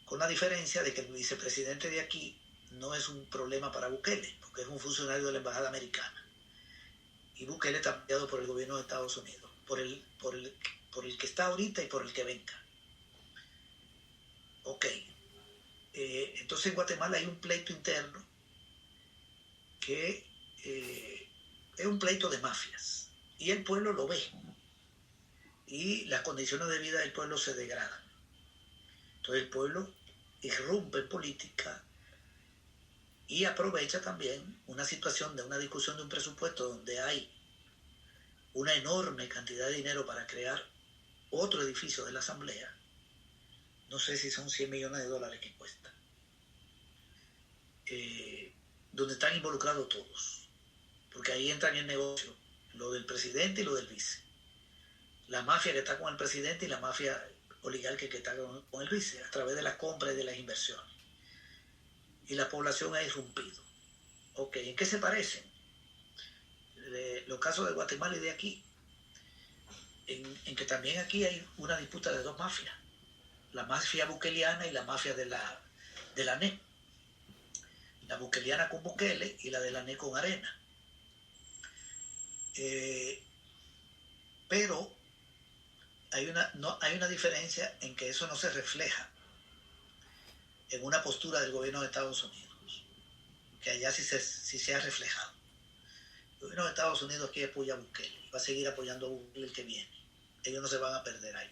con la diferencia de que el vicepresidente de aquí no es un problema para Bukele, porque es un funcionario de la embajada americana. Y Bukele está apoyado por el gobierno de Estados Unidos, por el que está ahorita y por el que venga. Ok. Entonces en Guatemala hay un pleito interno que es un pleito de mafias. Y el pueblo lo ve. Y las condiciones de vida del pueblo se degradan. Entonces el pueblo irrumpe en política y aprovecha también una situación de una discusión de un presupuesto donde hay una enorme cantidad de dinero para crear otro edificio de la Asamblea. No sé si son 100 millones de dólares que cuesta. Donde están involucrados todos. Porque ahí entran en negocio lo del presidente y lo del vice. La mafia que está con el presidente y la mafia oligárquica que está con el vice, a través de las compras y de las inversiones. Y la población ha irrumpido. Ok, ¿en qué se parecen? Los casos de Guatemala y de aquí. En que también aquí hay una disputa de dos mafias. La mafia bukeliana y la mafia de la ANEC. La bukeliana con Bukele y la de la ANEC con Arena. Pero hay una diferencia en que eso no se refleja en una postura del gobierno de Estados Unidos, que allá sí se ha reflejado. El gobierno de Estados Unidos aquí apoya a Bukele, va a seguir apoyando a Bukele el que viene. Ellos no se van a perder ahí.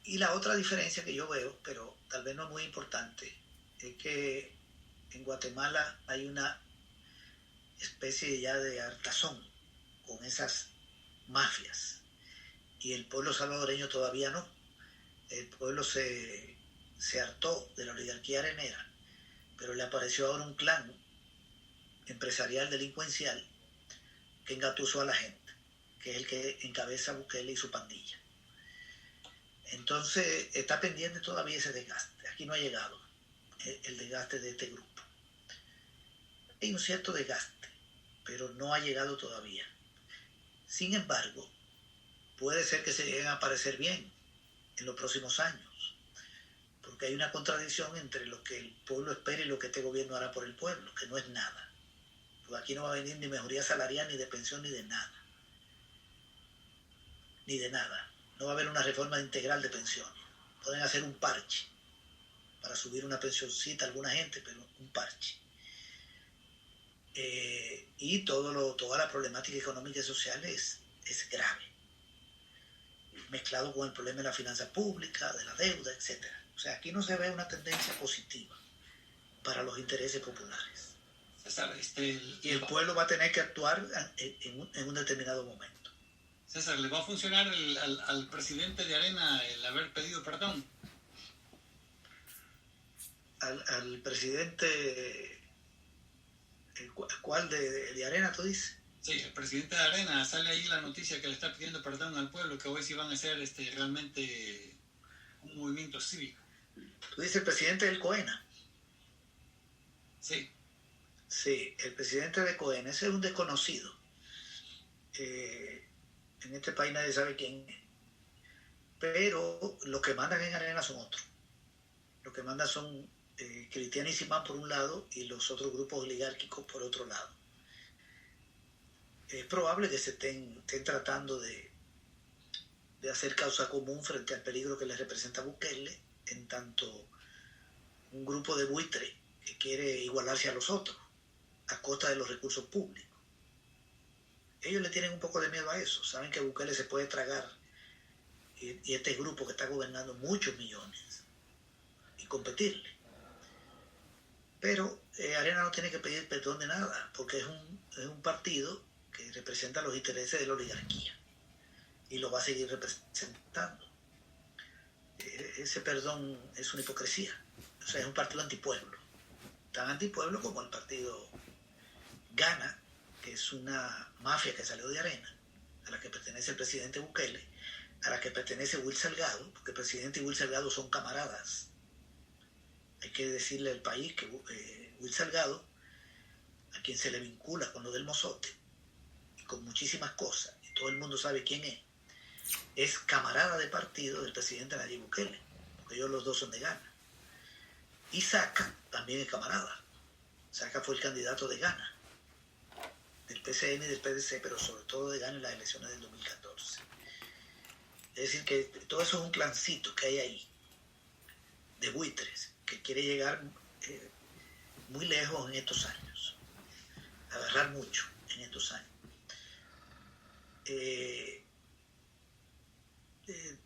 Y la otra diferencia que yo veo, pero tal vez no muy importante, es que en Guatemala hay una especie ya de hartazón con esas mafias y el pueblo salvadoreño todavía no. El pueblo se hartó de la oligarquía arenera, pero le apareció ahora un clan empresarial delincuencial que engatusó a la gente, que es el que encabeza Bukele y su pandilla. Entonces está pendiente todavía ese desgaste. Aquí no ha llegado el desgaste de este grupo. Hay un cierto desgaste, pero no ha llegado todavía. Sin embargo, puede ser que se lleguen a parecer bien en los próximos años, porque hay una contradicción entre lo que el pueblo espera y lo que este gobierno hará por el pueblo, que no es nada. Porque aquí no va a venir ni mejoría salarial, ni de pensión, ni de nada. Ni de nada. No va a haber una reforma integral de pensiones. Pueden hacer un parche para subir una pensioncita a alguna gente, pero un parche. Y toda la problemática económica y social es grave, mezclado con el problema de la finanza pública, de la deuda, etc. O sea, aquí no se ve una tendencia positiva para los intereses populares. César, y el pueblo va a tener que actuar en un determinado momento. César, ¿le va a funcionar al presidente de Arena el haber pedido perdón? Al presidente... ¿Cuál de Arena tú dices? Sí, el presidente de Arena, sale ahí la noticia que le está pidiendo perdón al pueblo, que hoy sí van a hacer realmente un movimiento cívico. ¿Tú dices el presidente del COENA? Sí. Sí, el presidente de COENA, ese es un desconocido. En este país nadie sabe quién es. Pero los que mandan en Arena son otros. Los que mandan son Cristian y Simán por un lado y los otros grupos oligárquicos por otro lado. Es probable que se estén tratando de hacer causa común frente al peligro que les representa Bukele, en tanto un grupo de buitre que quiere igualarse a los otros a costa de los recursos públicos. Ellos le tienen un poco de miedo a eso, saben que Bukele se puede tragar y este grupo que está gobernando muchos millones y competirle. Pero Arena no tiene que pedir perdón de nada, porque es un partido que representa los intereses de la oligarquía y lo va a seguir representando. Ese perdón es una hipocresía. O sea, es un partido antipueblo, tan antipueblo como el partido Gana, que es una mafia que salió de Arena, a la que pertenece el presidente Bukele, a la que pertenece Will Salgado, porque el presidente y Will Salgado son camaradas. Hay que decirle al país que Will Salgado, a quien se le vincula con lo del Mozote, y con muchísimas cosas, y todo el mundo sabe quién es camarada de partido del presidente Nayib Bukele, porque ellos los dos son de Gana. Y Saca también es camarada. Saca fue el candidato de Gana, del PCN y del PDC, pero sobre todo de Gana en las elecciones del 2014. Es decir, que todo eso es un clancito que hay ahí, de buitres, que quiere llegar muy lejos en estos años, agarrar mucho en estos años.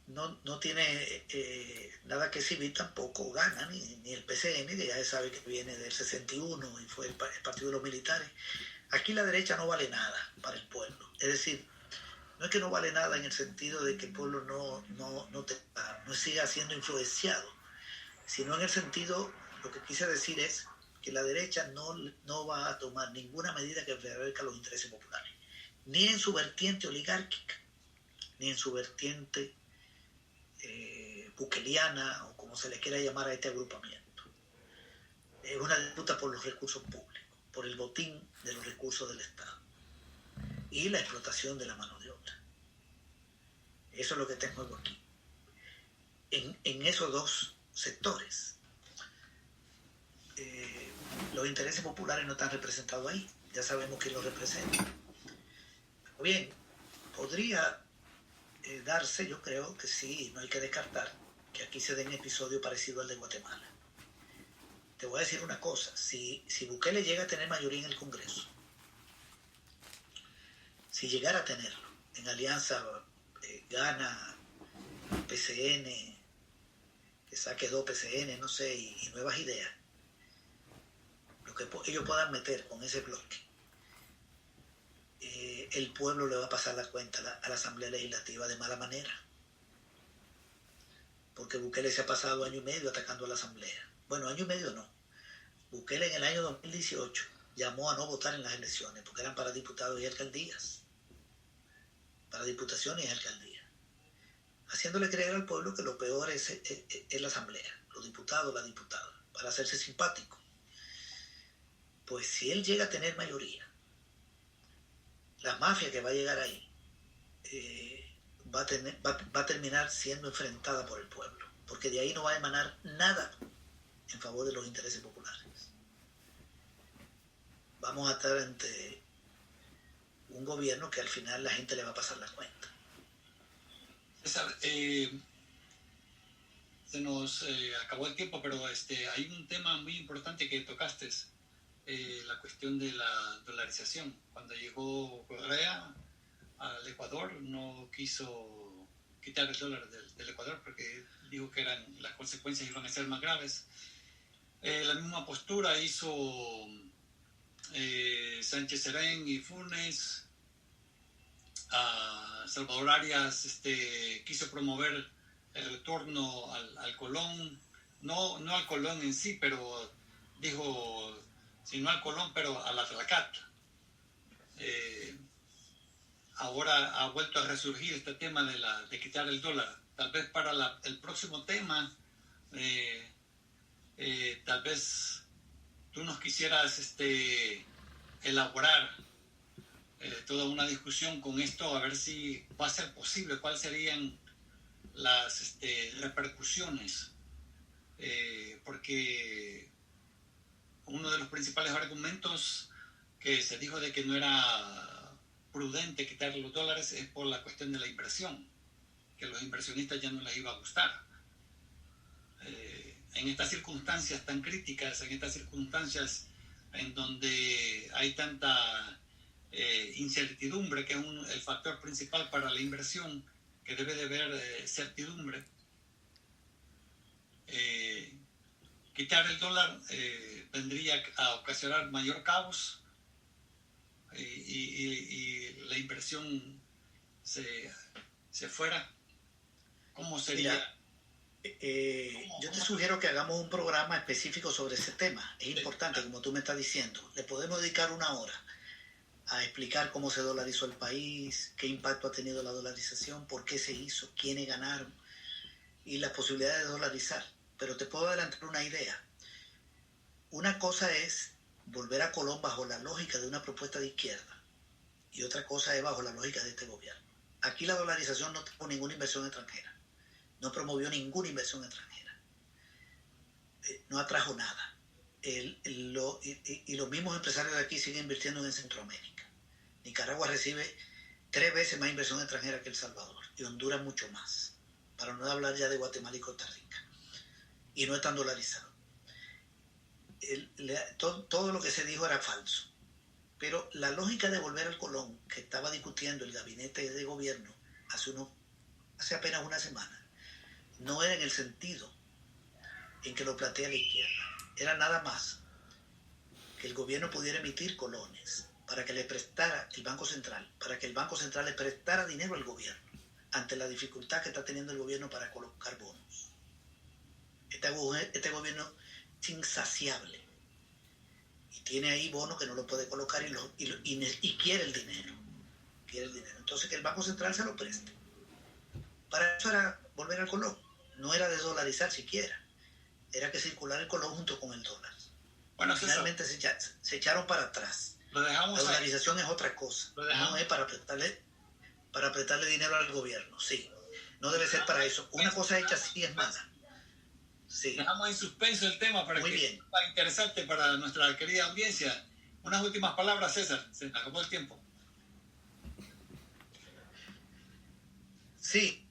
no tiene nada que exhibir, tampoco gana, ni el PCN, que ya se sabe que viene del 61 y fue el partido de los militares. Aquí la derecha no vale nada para el pueblo. Es decir, no es que no vale nada en el sentido de que el pueblo no siga siendo influenciado, sino en el sentido, lo que quise decir es que la derecha no va a tomar ninguna medida que favorezca los intereses populares, ni en su vertiente oligárquica, ni en su vertiente bukeliana, o como se le quiera llamar a este agrupamiento. Es una disputa por los recursos públicos, por el botín de los recursos del Estado y la explotación de la mano de obra. Eso es lo que está en juego aquí. En esos dos sectores, los intereses populares no están representados ahí. Ya sabemos quién los representa. Bien, podría darse, yo creo que sí, no hay que descartar que aquí se den episodios parecidos al de Guatemala. Te voy a decir una cosa, si Bukele llega a tener mayoría en el Congreso, si llegara a tenerlo, en alianza gana PCN, que saque 2 PCN, no sé, y nuevas ideas, lo que ellos puedan meter con ese bloque, el pueblo le va a pasar la cuenta a la Asamblea Legislativa de mala manera, porque Bukele se ha pasado año y medio atacando a la Asamblea. Bueno, año y medio no. Bukele en el año 2018 llamó a no votar en las elecciones porque eran para diputados y alcaldías, para diputaciones y alcaldías, haciéndole creer al pueblo que lo peor es la Asamblea, los diputados, la diputada, para hacerse simpático. Pues si él llega a tener mayoría, la mafia que va a llegar ahí va a terminar siendo enfrentada por el pueblo, porque de ahí no va a emanar nada en favor de los intereses populares. Vamos a estar ante un gobierno que al final la gente le va a pasar la cuenta. César, se nos acabó el tiempo, pero hay un tema muy importante que tocaste, la cuestión de la dolarización. Cuando llegó Correa al Ecuador, no quiso quitar el dólar del Ecuador porque dijo que las consecuencias iban a ser más graves. La misma postura hizo Sánchez Serén y Funes. Salvador Arias quiso promover el retorno al colón, no al colón en sí, pero dijo, sino al colón, pero a la Tlacat. Ahora ha vuelto a resurgir este tema de quitar el dólar. Tal vez para el próximo tema, tal vez tú nos quisieras elaborar toda una discusión con esto, a ver si va a ser posible, cuáles serían las repercusiones, porque uno de los principales argumentos que se dijo de que no era prudente quitar los dólares es por la cuestión de la inversión, que a los inversionistas ya no les iba a gustar. En estas circunstancias tan críticas, en estas circunstancias en donde hay tanta incertidumbre, que es el factor principal para la inversión, que debe de haber certidumbre. Quitar el dólar vendría a ocasionar mayor caos y la inversión se fuera. ¿Cómo sería? Mira, yo te sugiero que hagamos un programa específico sobre ese tema. Es importante, como tú me estás diciendo. Le podemos dedicar 1 hora a explicar cómo se dolarizó el país, qué impacto ha tenido la dolarización, por qué se hizo, quiénes ganaron y las posibilidades de dolarizar. Pero te puedo adelantar una idea. Una cosa es volver a Colón bajo la lógica de una propuesta de izquierda y otra cosa es bajo la lógica de este gobierno. Aquí la dolarización no tuvo ninguna inversión extranjera, no promovió ninguna inversión extranjera, no atrajo nada. Y los mismos empresarios de aquí siguen invirtiendo en Centroamérica. Nicaragua recibe 3 veces más inversión extranjera que El Salvador y Honduras mucho más, para no hablar ya de Guatemala y Costa Rica, y no están dolarizados. Todo lo que se dijo era falso, pero la lógica de volver al colón que estaba discutiendo el gabinete de gobierno hace unos hace apenas una semana, no era en el sentido en que lo plantea la izquierda. Era nada más que el gobierno pudiera emitir colones para que le prestara el Banco Central, para que el Banco Central le prestara dinero al gobierno ante la dificultad que está teniendo el gobierno para colocar bonos. Este gobierno es insaciable y tiene ahí bonos que no lo puede colocar y quiere el dinero. Entonces que el Banco Central se lo preste. Para eso era volver al colón. No era desdolarizar siquiera. Era que circular el colón junto con el dólar. Bueno, finalmente se echaron para atrás. Lo dejamos. La dolarización es otra cosa. No es para prestarle dinero al gobierno. Sí. No debe ser para eso. Una cosa hecha sí es mala. Sí. Dejamos en suspenso el tema para Muy que bien. sea interesante para nuestra querida audiencia. Unas últimas palabras, César. Se acabó el tiempo. Sí.